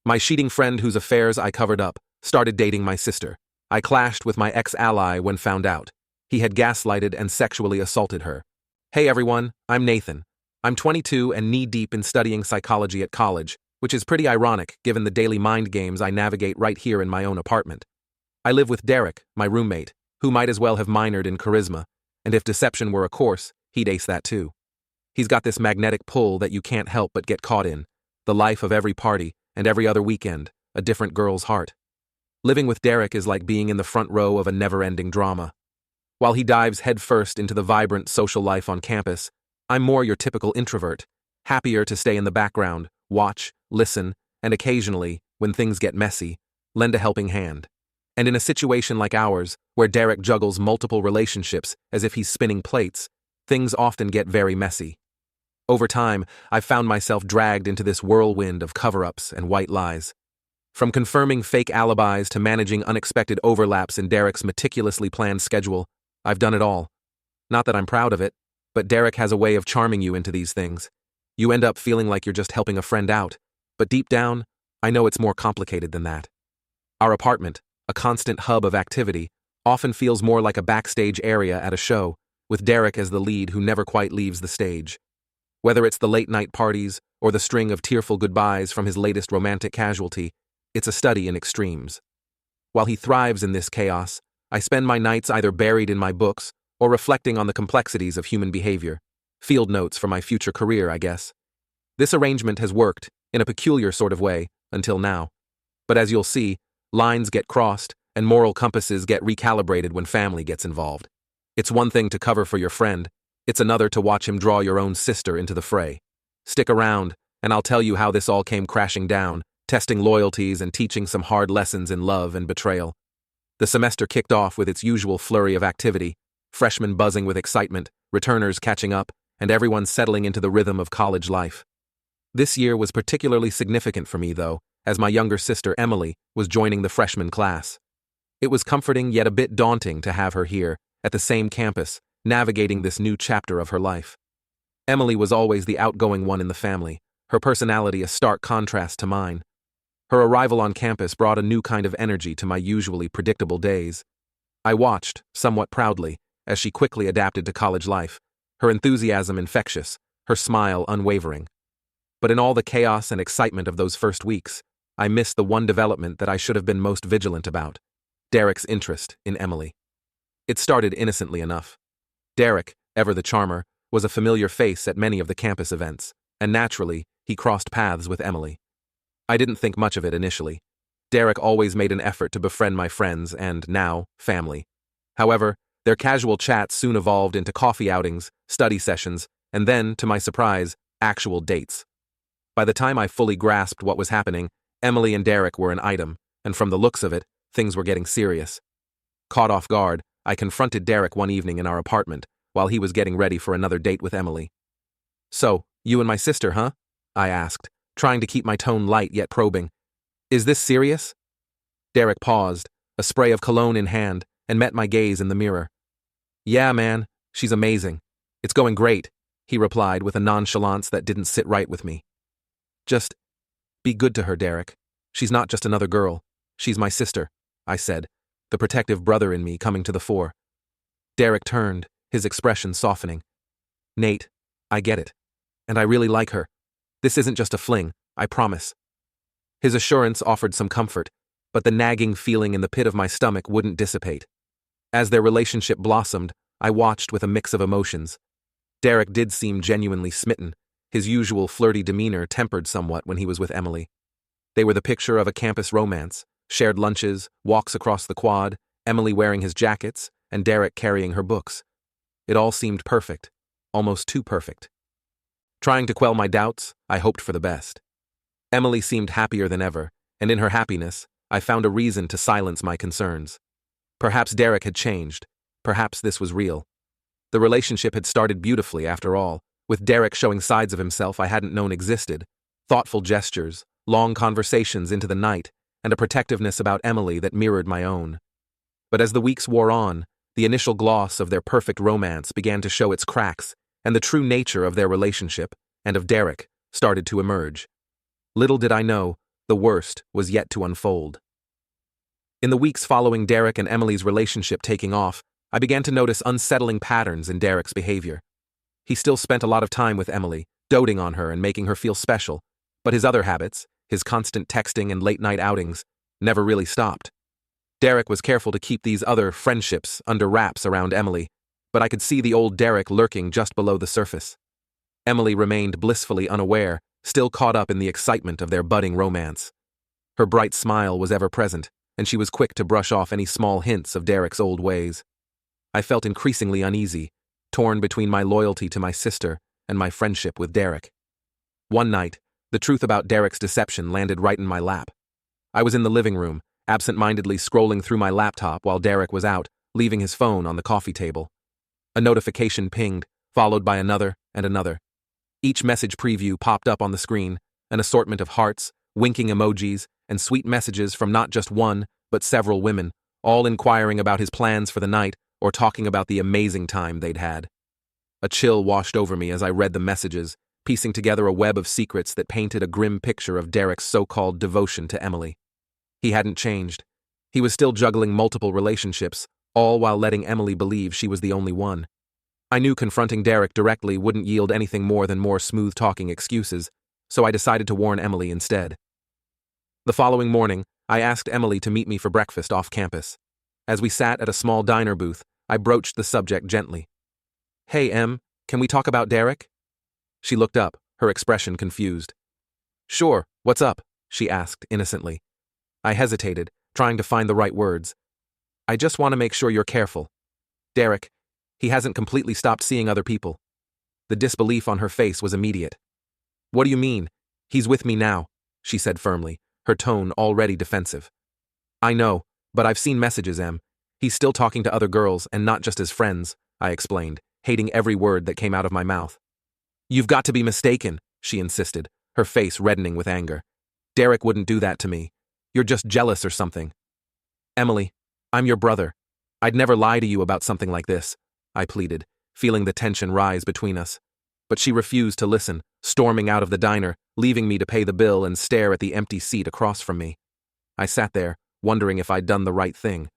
My cheating friend whose affairs I covered up started dating my sister. I clashed with my ex-ally when found out. He had gaslighted and sexually assaulted her. Hey everyone, I'm Nathan. I'm 22 and knee-deep in studying psychology at college, which is pretty ironic given the daily mind games I navigate right here in my own apartment. I live with Derek, my roommate, who might as well have minored in charisma, and if deception were a course, he'd ace that too. He's got this magnetic pull that you can't help but get caught in, the life of every party, and every other weekend, a different girl's heart. Living with Derek is like being in the front row of a never-ending drama. While he dives headfirst into the vibrant social life on campus, I'm more your typical introvert, happier to stay in the background, watch, listen, and occasionally, when things get messy, lend a helping hand. And in a situation like ours, where Derek juggles multiple relationships as if he's spinning plates, things often get very messy. Over time, I've found myself dragged into this whirlwind of cover-ups and white lies. From confirming fake alibis to managing unexpected overlaps in Derek's meticulously planned schedule, I've done it all. Not that I'm proud of it, but Derek has a way of charming you into these things. You end up feeling like you're just helping a friend out, but deep down, I know it's more complicated than that. Our apartment, a constant hub of activity, often feels more like a backstage area at a show, with Derek as the lead who never quite leaves the stage. Whether it's the late-night parties or the string of tearful goodbyes from his latest romantic casualty, it's a study in extremes. While he thrives in this chaos, I spend my nights either buried in my books or reflecting on the complexities of human behavior. Field notes for my future career, I guess. This arrangement has worked, in a peculiar sort of way, until now. But as you'll see, lines get crossed and moral compasses get recalibrated when family gets involved. It's one thing to cover for your friend, it's another to watch him draw your own sister into the fray. Stick around, and I'll tell you how this all came crashing down, testing loyalties and teaching some hard lessons in love and betrayal. The semester kicked off with its usual flurry of activity, freshmen buzzing with excitement, returners catching up, and everyone settling into the rhythm of college life. This year was particularly significant for me, though, as my younger sister Emily was joining the freshman class. It was comforting yet a bit daunting to have her here, at the same campus, navigating this new chapter of her life. Emily was always the outgoing one in the family, her personality a stark contrast to mine. Her arrival on campus brought a new kind of energy to my usually predictable days. I watched, somewhat proudly, as she quickly adapted to college life, her enthusiasm infectious, her smile unwavering. But in all the chaos and excitement of those first weeks, I missed the one development that I should have been most vigilant about: Derek's interest in Emily. It started innocently enough. Derek, ever the charmer, was a familiar face at many of the campus events, and naturally, he crossed paths with Emily. I didn't think much of it initially. Derek always made an effort to befriend my friends and, now, family. However, their casual chats soon evolved into coffee outings, study sessions, and then, to my surprise, actual dates. By the time I fully grasped what was happening, Emily and Derek were an item, and from the looks of it, things were getting serious. Caught off guard, I confronted Derek one evening in our apartment, while he was getting ready for another date with Emily. "So, you and my sister, huh?" I asked, trying to keep my tone light yet probing. "Is this serious?" Derek paused, a spray of cologne in hand, and met my gaze in the mirror. "Yeah, man, she's amazing. It's going great," he replied with a nonchalance that didn't sit right with me. "Just be good to her, Derek. She's not just another girl. She's my sister," I said, the protective brother in me coming to the fore. Derek turned, his expression softening. "Nate, I get it. And I really like her. This isn't just a fling, I promise." His assurance offered some comfort, but the nagging feeling in the pit of my stomach wouldn't dissipate. As their relationship blossomed, I watched with a mix of emotions. Derek did seem genuinely smitten, his usual flirty demeanor tempered somewhat when he was with Emily. They were the picture of a campus romance, shared lunches, walks across the quad, Emily wearing his jackets, and Derek carrying her books. It all seemed perfect, almost too perfect. Trying to quell my doubts, I hoped for the best. Emily seemed happier than ever, and in her happiness, I found a reason to silence my concerns. Perhaps Derek had changed, perhaps this was real. The relationship had started beautifully after all, with Derek showing sides of himself I hadn't known existed, thoughtful gestures, long conversations into the night, and a protectiveness about Emily that mirrored my own. But as the weeks wore on, the initial gloss of their perfect romance began to show its cracks, and the true nature of their relationship, and of Derek, started to emerge. Little did I know, The worst was yet to unfold. In the weeks following Derek and Emily's relationship taking off, I began to notice unsettling patterns in Derek's behavior. He still spent a lot of time with Emily, doting on her and making her feel special, but his other habits, his constant texting and late-night outings, never really stopped. Derek was careful to keep these other friendships under wraps around Emily, but I could see the old Derek lurking just below the surface. Emily remained blissfully unaware, still caught up in the excitement of their budding romance. Her bright smile was ever present, and she was quick to brush off any small hints of Derek's old ways. I felt increasingly uneasy, torn between my loyalty to my sister and my friendship with Derek. One night, the truth about Derek's deception landed right in my lap. I was in the living room, absent-mindedly scrolling through my laptop while Derek was out, leaving his phone on the coffee table. A notification pinged, followed by another and another. Each message preview popped up on the screen, an assortment of hearts, winking emojis, and sweet messages from not just one, but several women, all inquiring about his plans for the night or talking about the amazing time they'd had. A chill washed over me as I read the messages, piecing together a web of secrets that painted a grim picture of Derek's so-called devotion to Emily. He hadn't changed. He was still juggling multiple relationships, all while letting Emily believe she was the only one. I knew confronting Derek directly wouldn't yield anything more than more smooth-talking excuses, so I decided to warn Emily instead. The following morning, I asked Emily to meet me for breakfast off campus. As we sat at a small diner booth, I broached the subject gently. "Hey, Em, can we talk about Derek?" She looked up, her expression confused. "Sure, what's up?" she asked innocently. I hesitated, trying to find the right words. "I just want to make sure you're careful. Derek, he hasn't completely stopped seeing other people." The disbelief on her face was immediate. "What do you mean? He's with me now," she said firmly, her tone already defensive. "I know, but I've seen messages, Em. He's still talking to other girls and not just as friends," I explained, hating every word that came out of my mouth. "You've got to be mistaken," she insisted, her face reddening with anger. "Derek wouldn't do that to me. You're just jealous or something." "Emily, I'm your brother. I'd never lie to you about something like this," I pleaded, feeling the tension rise between us. But she refused to listen, storming out of the diner, leaving me to pay the bill and stare at the empty seat across from me. I sat there, wondering if I'd done the right thing.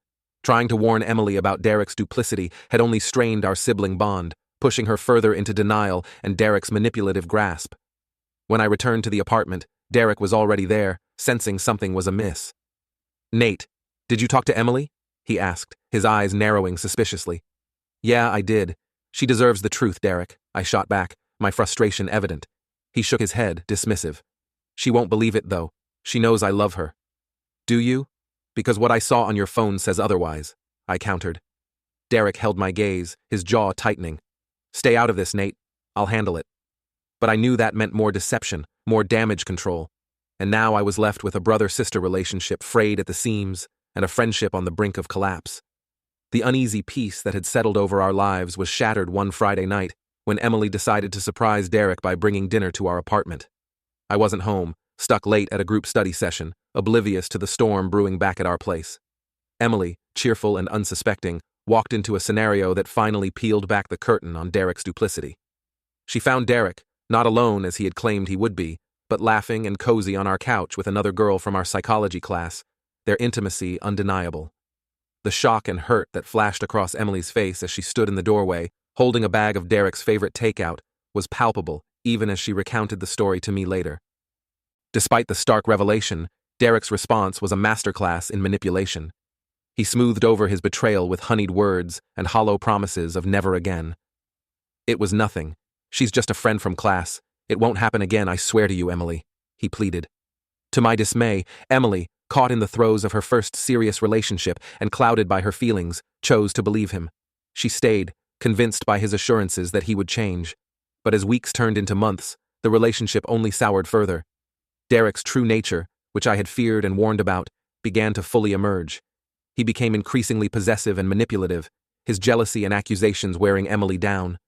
Trying to warn Emily about Derek's duplicity had only strained our sibling bond, pushing her further into denial and Derek's manipulative grasp. When I returned to the apartment, Derek was already there, sensing something was amiss. "Nate, did you talk to Emily?" he asked, his eyes narrowing suspiciously. "Yeah, I did. She deserves the truth, Derek," I shot back, my frustration evident. He shook his head, dismissive. "She won't believe it, though. She knows I love her." "Do you? Because what I saw on your phone says otherwise," I countered. Derek held my gaze, his jaw tightening. "Stay out of this, Nate. I'll handle it." But I knew that meant more deception, more damage control. And now I was left with a brother-sister relationship frayed at the seams and a friendship on the brink of collapse. The uneasy peace that had settled over our lives was shattered one Friday night when Emily decided to surprise Derek by bringing dinner to our apartment. I wasn't home, stuck late at a group study session, oblivious to the storm brewing back at our place. Emily, cheerful and unsuspecting, walked into a scenario that finally peeled back the curtain on Derek's duplicity. She found Derek, not alone as he had claimed he would be, but laughing and cozy on our couch with another girl from our psychology class, their intimacy undeniable. The shock and hurt that flashed across Emily's face as she stood in the doorway, holding a bag of Derek's favorite takeout, was palpable even as she recounted the story to me later. Despite the stark revelation, Derek's response was a masterclass in manipulation. He smoothed over his betrayal with honeyed words and hollow promises of never again. "It was nothing. She's just a friend from class. It won't happen again, I swear to you, Emily," he pleaded. To my dismay, Emily, caught in the throes of her first serious relationship and clouded by her feelings, chose to believe him. She stayed, convinced by his assurances that he would change. But as weeks turned into months, the relationship only soured further. Derek's true nature, which I had feared and warned about, began to fully emerge. He became increasingly possessive and manipulative, his jealousy and accusations wearing Emily down.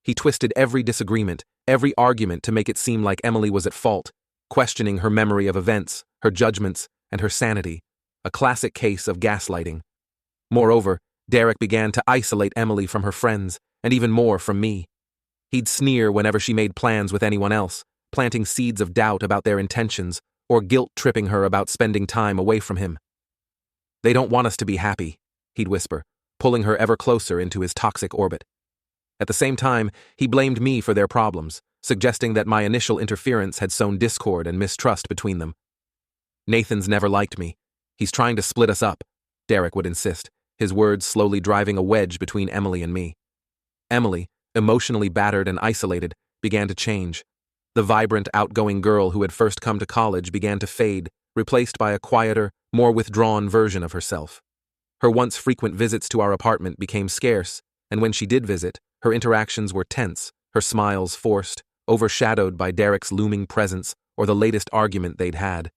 He twisted every disagreement, every argument to make it seem like Emily was at fault, questioning her memory of events, her judgments, and her sanity, a classic case of gaslighting. Moreover, Derek began to isolate Emily from her friends, and even more from me. He'd sneer whenever she made plans with anyone else, planting seeds of doubt about their intentions, or guilt-tripping her about spending time away from him. "They don't want us to be happy," he'd whisper, pulling her ever closer into his toxic orbit. At the same time, he blamed me for their problems, suggesting that my initial interference had sown discord and mistrust between them. "Nathan's never liked me. He's trying to split us up," Derek would insist, his words slowly driving a wedge between Emily and me. Emily, emotionally battered and isolated, began to change. The vibrant, outgoing girl who had first come to college began to fade, replaced by a quieter, more withdrawn version of herself. Her once frequent visits to our apartment became scarce, and when she did visit, her interactions were tense, her smiles forced, overshadowed by Derek's looming presence or the latest argument they'd had.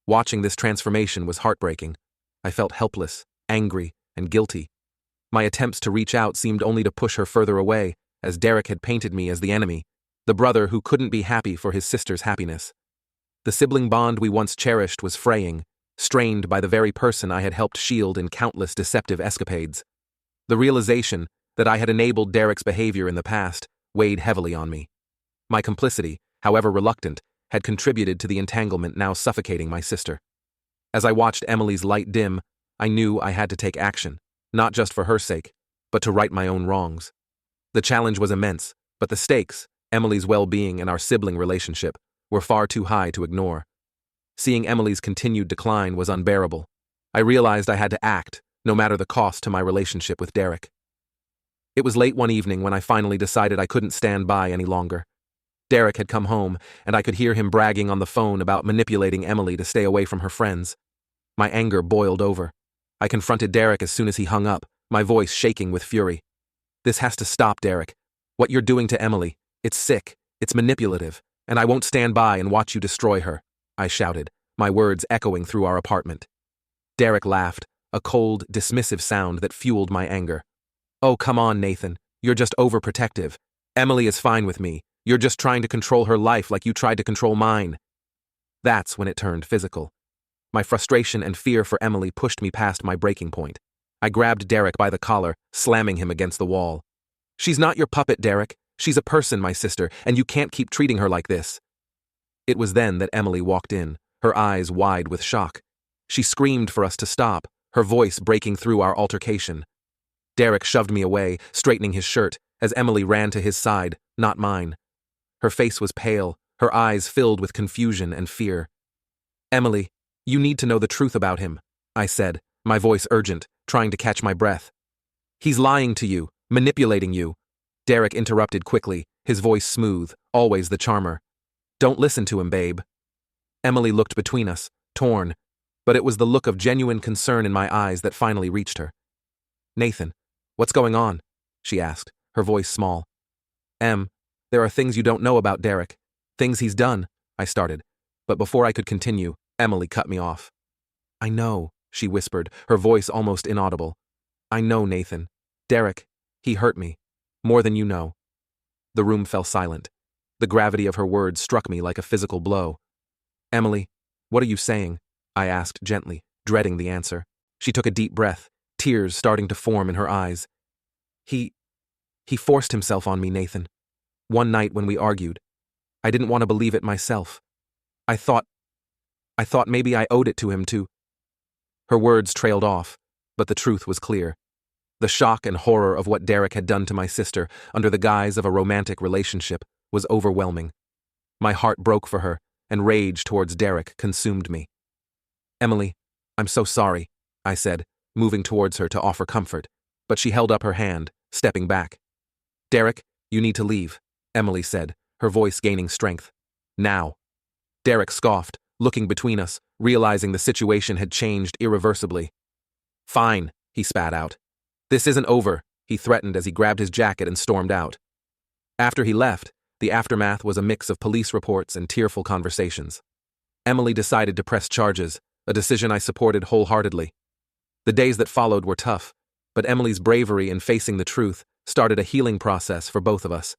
Watching this transformation was heartbreaking. I felt helpless, angry, and guilty. My attempts to reach out seemed only to push her further away, as Derek had painted me as the enemy, the brother who couldn't be happy for his sister's happiness. The sibling bond we once cherished was fraying, strained by the very person I had helped shield in countless deceptive escapades. The realization that I had enabled Derek's behavior in the past weighed heavily on me. My complicity, however reluctant, had contributed to the entanglement now suffocating my sister. As I watched Emily's light dim, I knew I had to take action, not just for her sake, but to right my own wrongs. The challenge was immense, but the stakes, Emily's well-being and our sibling relationship, were far too high to ignore. Seeing Emily's continued decline was unbearable. I realized I had to act, no matter the cost to my relationship with Derek. It was late one evening when I finally decided I couldn't stand by any longer. Derek had come home, and I could hear him bragging on the phone about manipulating Emily to stay away from her friends. My anger boiled over. I confronted Derek as soon as he hung up, my voice shaking with fury. "This has to stop, Derek. What you're doing to Emily, it's sick, it's manipulative, and I won't stand by and watch you destroy her," I shouted, my words echoing through our apartment. Derek laughed, a cold, dismissive sound that fueled my anger. "Oh, come on, Nathan. You're just overprotective. Emily is fine with me. You're just trying to control her life like you tried to control mine." That's when it turned physical. My frustration and fear for Emily pushed me past my breaking point. I grabbed Derek by the collar, slamming him against the wall. "She's not your puppet, Derek. She's a person, my sister, and you can't keep treating her like this." It was then that Emily walked in, her eyes wide with shock. She screamed for us to stop, her voice breaking through our altercation. Derek shoved me away, straightening his shirt, as Emily ran to his side, not mine. Her face was pale, her eyes filled with confusion and fear. "Emily, you need to know the truth about him," I said, my voice urgent, trying to catch my breath. "He's lying to you, manipulating you." Derek interrupted quickly, his voice smooth, always the charmer. "Don't listen to him, babe." Emily looked between us, torn, but it was the look of genuine concern in my eyes that finally reached her. "Nathan, what's going on?" she asked, her voice small. There are things you don't know about Derek. Things he's done," I started, but before I could continue, Emily cut me off. "I know," she whispered, her voice almost inaudible. "I know, Nathan. Derek, he hurt me. More than you know." The room fell silent. The gravity of her words struck me like a physical blow. "Emily, what are you saying?" I asked gently, dreading the answer. She took a deep breath, tears starting to form in her eyes. He forced himself on me, Nathan. One night when we argued. I didn't want to believe it myself. I thought maybe I owed it to him to." Her words trailed off, but the truth was clear. The shock and horror of what Derek had done to my sister under the guise of a romantic relationship was overwhelming. My heart broke for her, and rage towards Derek consumed me. "Emily, I'm so sorry," I said, moving towards her to offer comfort, but she held up her hand, stepping back. "Derek, you need to leave," Emily said, her voice gaining strength. "Now." Derek scoffed, looking between us, realizing the situation had changed irreversibly. "Fine," he spat out. "This isn't over," he threatened as he grabbed his jacket and stormed out. After he left, the aftermath was a mix of police reports and tearful conversations. Emily decided to press charges, a decision I supported wholeheartedly. The days that followed were tough, but Emily's bravery in facing the truth started a healing process for both of us.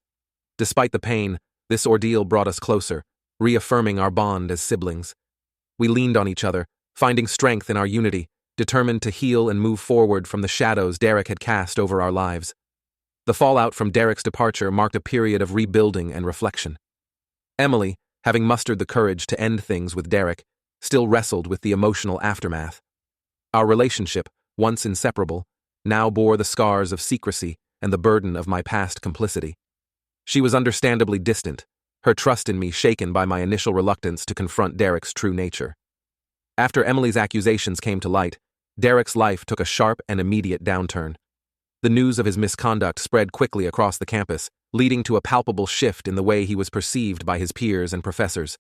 Despite the pain, this ordeal brought us closer, reaffirming our bond as siblings. We leaned on each other, finding strength in our unity, determined to heal and move forward from the shadows Derek had cast over our lives. The fallout from Derek's departure marked a period of rebuilding and reflection. Emily, having mustered the courage to end things with Derek, still wrestled with the emotional aftermath. Our relationship, once inseparable, now bore the scars of secrecy and the burden of my past complicity. She was understandably distant, her trust in me shaken by my initial reluctance to confront Derek's true nature. After Emily's accusations came to light, Derek's life took a sharp and immediate downturn. The news of his misconduct spread quickly across the campus, leading to a palpable shift in the way he was perceived by his peers and professors.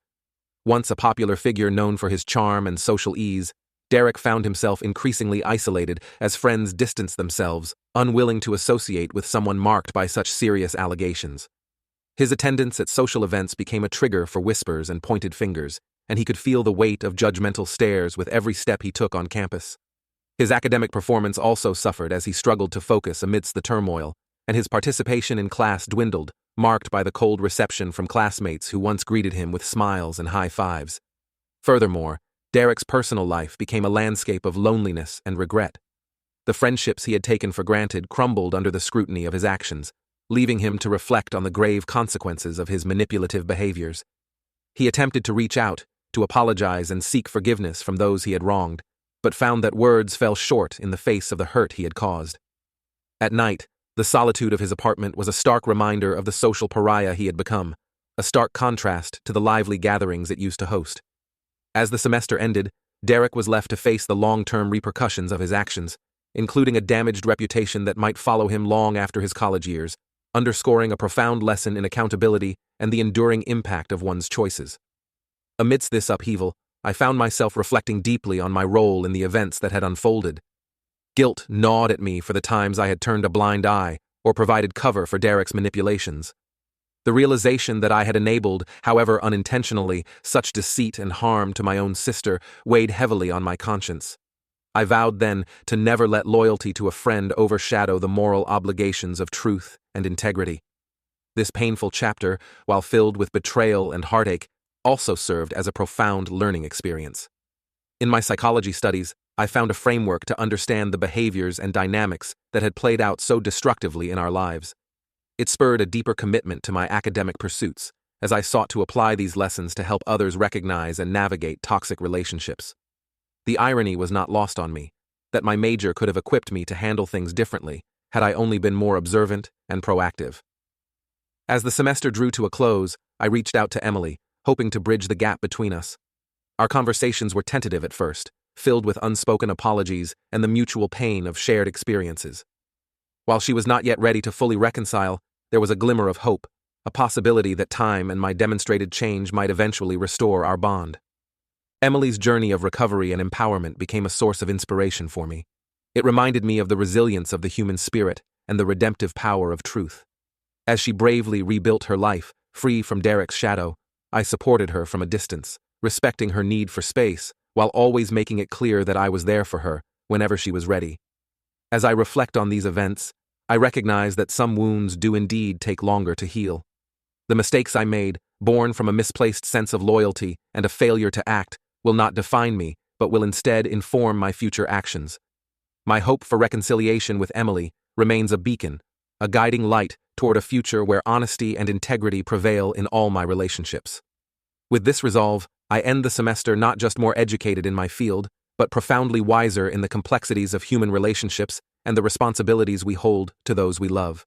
Once a popular figure known for his charm and social ease, Derek found himself increasingly isolated as friends distanced themselves, unwilling to associate with someone marked by such serious allegations. His attendance at social events became a trigger for whispers and pointed fingers, and he could feel the weight of judgmental stares with every step he took on campus. His academic performance also suffered as he struggled to focus amidst the turmoil, and his participation in class dwindled, marked by the cold reception from classmates who once greeted him with smiles and high fives. Furthermore, Derek's personal life became a landscape of loneliness and regret. The friendships he had taken for granted crumbled under the scrutiny of his actions, leaving him to reflect on the grave consequences of his manipulative behaviors. He attempted to reach out, to apologize and seek forgiveness from those he had wronged, but found that words fell short in the face of the hurt he had caused. At night, the solitude of his apartment was a stark reminder of the social pariah he had become, a stark contrast to the lively gatherings it used to host. As the semester ended, Derek was left to face the long-term repercussions of his actions, including a damaged reputation that might follow him long after his college years, underscoring a profound lesson in accountability and the enduring impact of one's choices. Amidst this upheaval, I found myself reflecting deeply on my role in the events that had unfolded. Guilt gnawed at me for the times I had turned a blind eye or provided cover for Derek's manipulations. The realization that I had enabled, however unintentionally, such deceit and harm to my own sister weighed heavily on my conscience. I vowed then to never let loyalty to a friend overshadow the moral obligations of truth and integrity. This painful chapter, while filled with betrayal and heartache, also served as a profound learning experience. In my psychology studies, I found a framework to understand the behaviors and dynamics that had played out so destructively in our lives. It spurred a deeper commitment to my academic pursuits, as I sought to apply these lessons to help others recognize and navigate toxic relationships. The irony was not lost on me, that my major could have equipped me to handle things differently had I only been more observant and proactive. As the semester drew to a close, I reached out to Emily, hoping to bridge the gap between us. Our conversations were tentative at first, filled with unspoken apologies and the mutual pain of shared experiences. While she was not yet ready to fully reconcile, there was a glimmer of hope, a possibility that time and my demonstrated change might eventually restore our bond. Emily's journey of recovery and empowerment became a source of inspiration for me. It reminded me of the resilience of the human spirit and the redemptive power of truth. As she bravely rebuilt her life, free from Derek's shadow, I supported her from a distance, respecting her need for space, while always making it clear that I was there for her whenever she was ready. As I reflect on these events, I recognize that some wounds do indeed take longer to heal. The mistakes I made, born from a misplaced sense of loyalty and a failure to act, will not define me, but will instead inform my future actions. My hope for reconciliation with Emily remains a beacon, a guiding light toward a future where honesty and integrity prevail in all my relationships. With this resolve, I end the semester not just more educated in my field, but profoundly wiser in the complexities of human relationships and the responsibilities we hold to those we love.